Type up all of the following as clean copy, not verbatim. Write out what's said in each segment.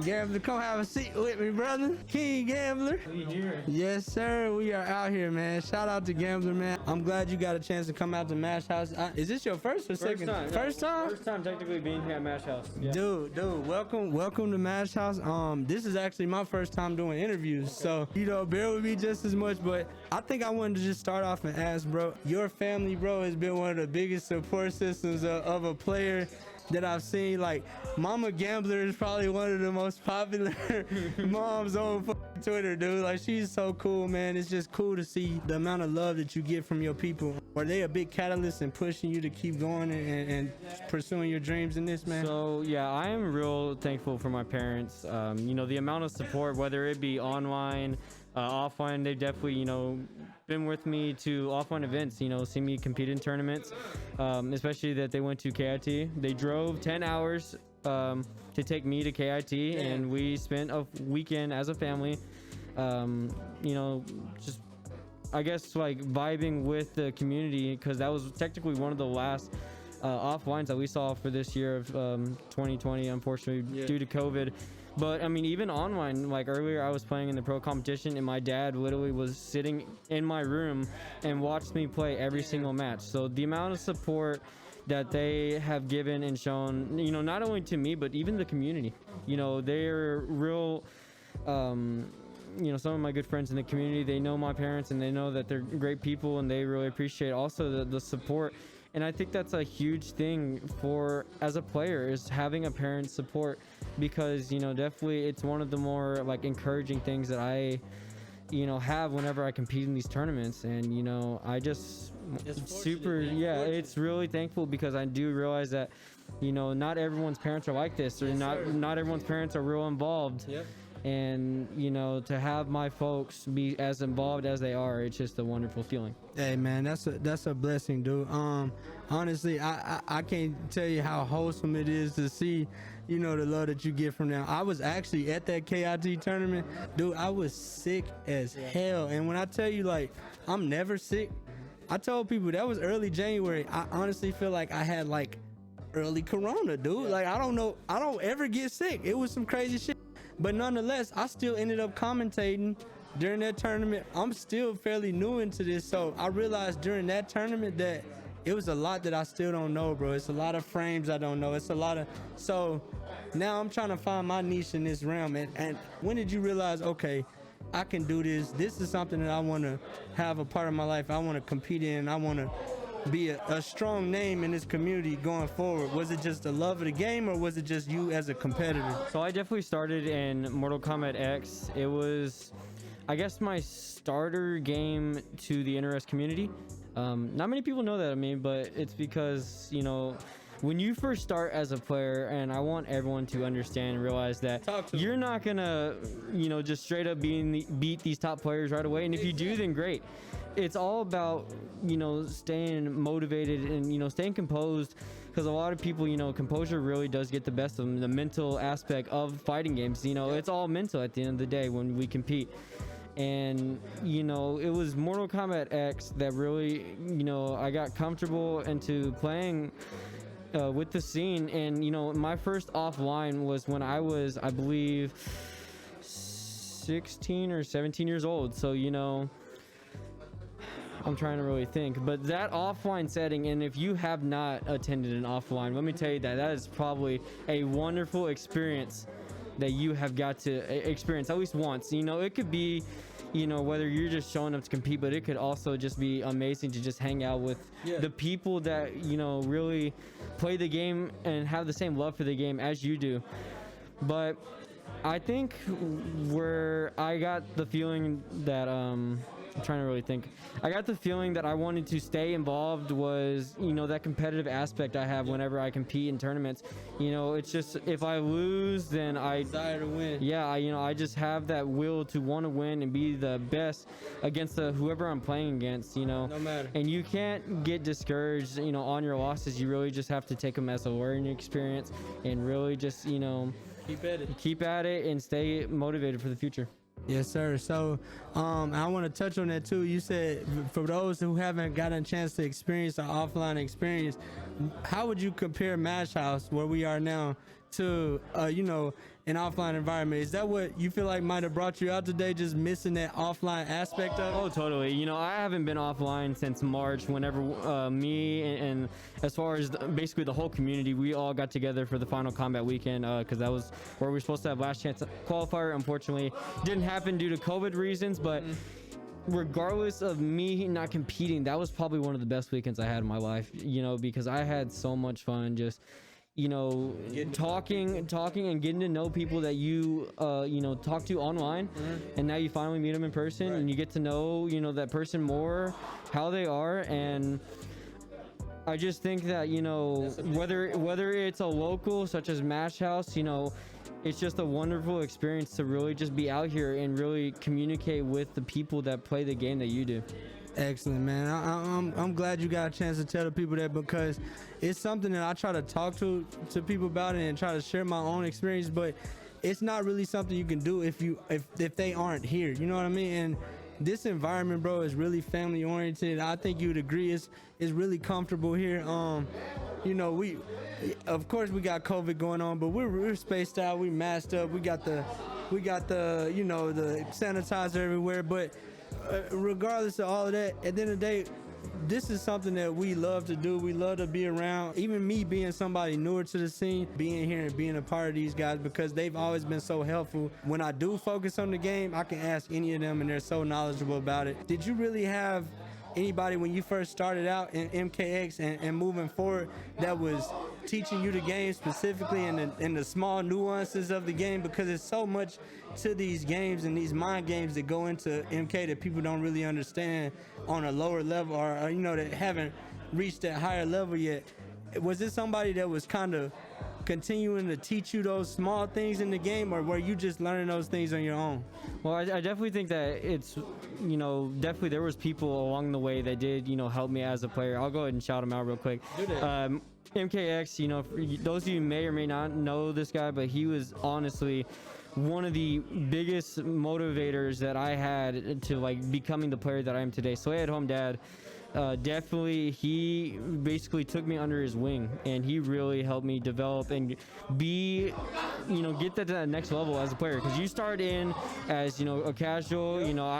Gambler, come have a seat with me, brother. KingGambler. We here. Yes, sir. We are out here, man. Shout out to Gambler, man. I'm glad you got a chance to come out to Mash House. Is this your first or second? First time. First time technically being here at Mash House. Yeah. Dude, welcome to Mash House. This is actually my first time doing interviews, so bear with me just as much. But I think I wanted to just start off and ask, bro, your family, bro, has been one of the biggest support systems of a player that I've seen. Like, Mama Gambler is probably one of the most popular moms on Twitter, dude. Like, she's so cool, man. It's just cool to see the amount of love that you get from your people. Are they a big catalyst in pushing you to keep going and pursuing your dreams in this, man? So yeah, I am real thankful for my parents. The amount of support, whether it be online, offline, they've definitely, been with me to offline events, see me compete in tournaments, especially that they went to KIT. They drove 10 hours to take me to KIT, and we spent a weekend as a family, just, I guess, like vibing with the community, because that was technically one of the last offlines that we saw for this year of 2020, unfortunately, due to COVID. But I mean, even online, like earlier I was playing in the pro competition, and my dad literally was sitting in my room and watched me play every single match. So the amount of support that they have given and shown, not only to me, but even the community, they're real, some of my good friends in the community, they know my parents and they know that they're great people, and they really appreciate also the support. And I think that's a huge thing for, as a player, is having a parent's support, because, definitely it's one of the more like encouraging things that I, have whenever I compete in these tournaments. And, I just it's really thankful, because I do realize that, not everyone's parents are like this, or not everyone's parents are real involved. Yep. And to have my folks be as involved as they are, it's just a wonderful feeling. Hey, man, that's a blessing, dude. Honestly, I can't tell you how wholesome it is to see, the love that you get from them. I was actually at that KIT tournament, dude. I was sick as hell, and when I tell you, like, I'm never sick, I told people that was early January. I honestly feel like I had like early corona, dude. Like, I don't ever get sick. It was some crazy shit. But nonetheless, I still ended up commentating during that tournament. I'm still fairly new into this, so I realized during that tournament that it was a lot that I still don't know, bro. It's a lot of frames I don't know. So now I'm trying to find my niche in this realm. And when did you realize, okay, I can do this? This is something that I want to have a part of my life. I want to compete in. I want to be a strong name in this community going forward. Was it just the love of the game, or was it just you as a competitor? So I definitely started in Mortal Kombat X. It was, I guess, my starter game to the NRS community. Not many people know that, but it's because, when you first start as a player, and I want everyone to understand and realize that you're not gonna, just straight up beat these top players right away. And if you do, then great. It's all about, staying motivated and, staying composed, because a lot of people, composure really does get the best of them. The mental aspect of fighting games, it's all mental at the end of the day when we compete. And, it was Mortal Kombat X that really, I got comfortable into playing with the scene. And, my first offline was when I was, I believe, 16 or 17 years old. So, I'm trying to really think, but that offline setting, and if you have not attended an offline, let me tell you that is probably a wonderful experience that you have got to experience at least once. It could be, whether you're just showing up to compete, but it could also just be amazing to just hang out with the people that, really play the game and have the same love for the game as you do. But I think where I got the feeling that, I'm trying to really think. I got the feeling that I wanted to stay involved was, that competitive aspect I have whenever I compete in tournaments. It's just, if I lose, then I desire to win. Yeah, I just have that will to want to win and be the best against whoever I'm playing against, No matter. And you can't get discouraged, on your losses. You really just have to take them as a learning experience and really just, keep at it and stay motivated for the future. Yes, sir. So I want to touch on that too. You said for those who haven't gotten a chance to experience an offline experience, how would you compare Mash House, where we are now, to you know, an offline environment. Is that what you feel like might have brought you out today, just missing that offline aspect of it? Oh, totally. You know, I haven't been offline since March, whenever me and as far as basically the whole community, we all got together for the final combat weekend, because that was where we were supposed to have last chance qualifier. Unfortunately, didn't happen due to COVID reasons, but regardless of me not competing, that was probably one of the best weekends I had in my life, you know, because I had so much fun just, you know, talking and getting to know people that you you know, talk to online, and now you finally meet them in person, and you get to know, you know, that person more, how they are. And I just think that, you know, whether it's a local such as Mash House, you know, it's just a wonderful experience to really just be out here and really communicate with the people that play the game that you do. Excellent, man. I'm glad you got a chance to tell the people that, because it's something that I try to talk to people about it and try to share my own experience, but it's not really something you can do if they aren't here. You know what I mean? And this environment, bro, is really family oriented. I think you would agree it's really comfortable here. You know, of course we got COVID going on, but we're spaced out, we masked up, we got the you know, the sanitizer everywhere, but regardless of all of that, at the end of the day, this is something that we love to do. We love to be around. Even me being somebody newer to the scene, being here and being a part of these guys, because they've always been so helpful. When I do focus on the game, I can ask any of them and they're so knowledgeable about it. Did you really have anybody when you first started out in MKX and moving forward that was teaching you the game specifically in the small nuances of the game? Because there's so much to these games and these mind games that go into MK that people don't really understand on a lower level, or you know, that haven't reached that higher level yet. Was this somebody that was kind of continuing to teach you those small things in the game, or were you just learning those things on your own? Well, I definitely think that it's, you know, definitely there was people along the way that did, you know, help me as a player. I'll go ahead and shout them out real quick. MKX, you know, for those of you who may or may not know this guy, but he was honestly one of the biggest motivators that I had to like becoming the player that I am today. SlayeredHat, definitely, he basically took me under his wing, and he really helped me develop and be, you know, get that to that next level as a player. Because you start in as, you know, a casual, you know,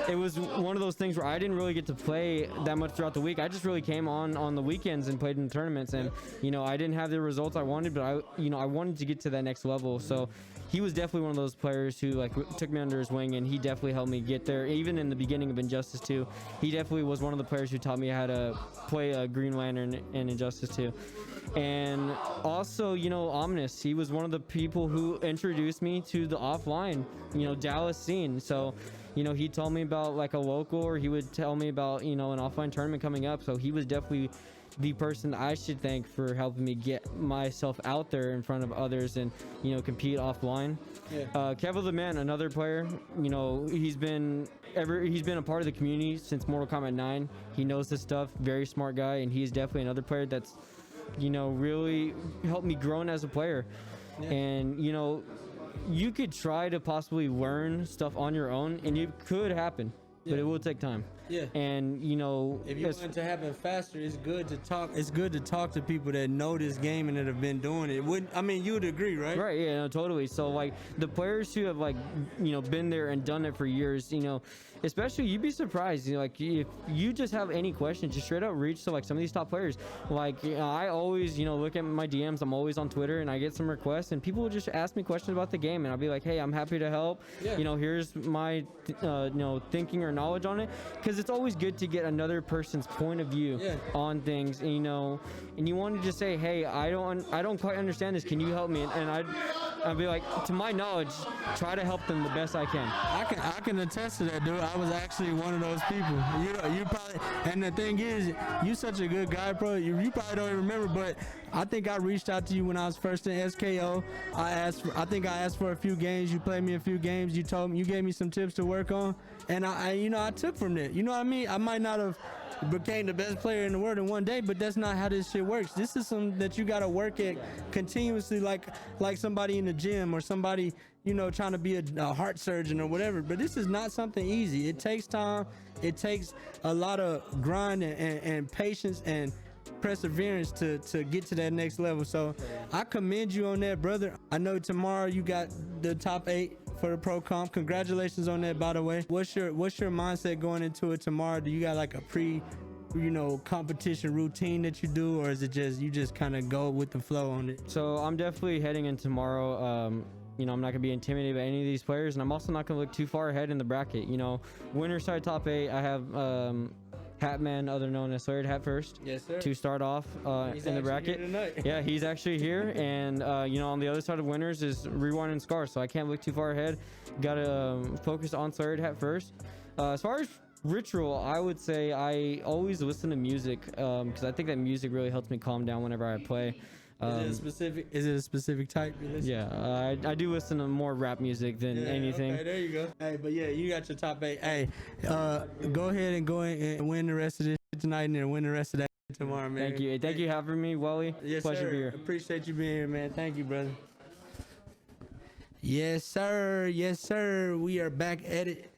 it was one of those things where I didn't really get to play that much throughout the week. I just really came on the weekends and played in the tournaments, and you know, I didn't have the results I wanted, but I wanted to get to that next level. So he was definitely one of those players who like took me under his wing, and he definitely helped me get there. Even in the beginning of Injustice 2, he definitely was one of the players who taught me how to play a Green Lantern in Injustice 2. And also, you know, Omnis, he was one of the people who introduced me to the offline, you know, Dallas scene. So, you know, he told me about like a local, or he would tell me about, you know, an offline tournament coming up. So he was definitely the person I should thank for helping me get myself out there in front of others and, you know, compete offline. Kevin the Man, another player, you know, he's been a part of the community since Mortal Kombat 9. He knows this stuff, very smart guy, and he's definitely another player that's, you know, really helped me grow as a player. And, you know, you could try to possibly learn stuff on your own, and it could happen, but it will take time. And you know, if you want it to happen faster, it's good to talk. It's good to talk to people that know this game and that have been doing it. I mean, you would agree, right? Right. Yeah. No, totally. So like the players who have like, you know, been there and done it for years, you know, especially you'd be surprised. You know, like if you just have any questions, just straight up reach to like some of these top players. Like, you know, I always, you know, look at my DMs. I'm always on Twitter, and I get some requests, and people will just ask me questions about the game, and I'll be like, hey, I'm happy to help. You know, here's my, you know, thinking or knowledge on it, because it's always good to get another person's point of view on things, and, you know, and you want to just say, hey, I don't quite understand this, can you help me? And I'd be like, to my knowledge, try to help them the best I can. I can attest to that, dude. I was actually one of those people. You probably, and the thing is, you such a good guy, bro. You probably don't even remember, but I think I reached out to you when I was first in SKO. I think I asked for a few games. You played me a few games. You gave me some tips to work on, and I took from that. You know what I mean? I might not have became the best player in the world in one day, but that's not how this shit works. This is something that you got to work at continuously, like somebody in the gym, or somebody, you know, trying to be a heart surgeon or whatever. But this is not something easy. It takes time. It takes a lot of grind and patience and perseverance to get to that next level. So I commend you on that, brother. I know tomorrow you got the top 8 for the Pro-Komp. Congratulations on that, by the way. What's your mindset going into it tomorrow? Do you got like a competition routine that you do, or is it just you just kind of go with the flow on it? So I'm definitely heading in tomorrow. You know, I'm not gonna be intimidated by any of these players, and I'm also not gonna look too far ahead in the bracket. You know, winner side top 8, I have Hatman, other known as SlayeredHat first. Yes, sir. To start off in the bracket. Yeah, he's actually here, and you know, on the other side of winners is Rewind and Scar, so I can't look too far ahead. Gotta focus on SlayeredHat first. As far as ritual, I would say I always listen to music because I think that music really helps me calm down whenever I play. Is it a specific type you listen? Yeah, I do listen to more rap music than anything. Okay, there you go. Hey, but yeah, you got your top 8. Hey, go ahead and go and win the rest of this shit tonight, and then win the rest of that tomorrow, man. Thank you. Thank you for having me, Wally. Yes, Pleasure sir. to be here. Appreciate you being here, man. Thank you, brother. Yes, sir. Yes, sir. We are back at it.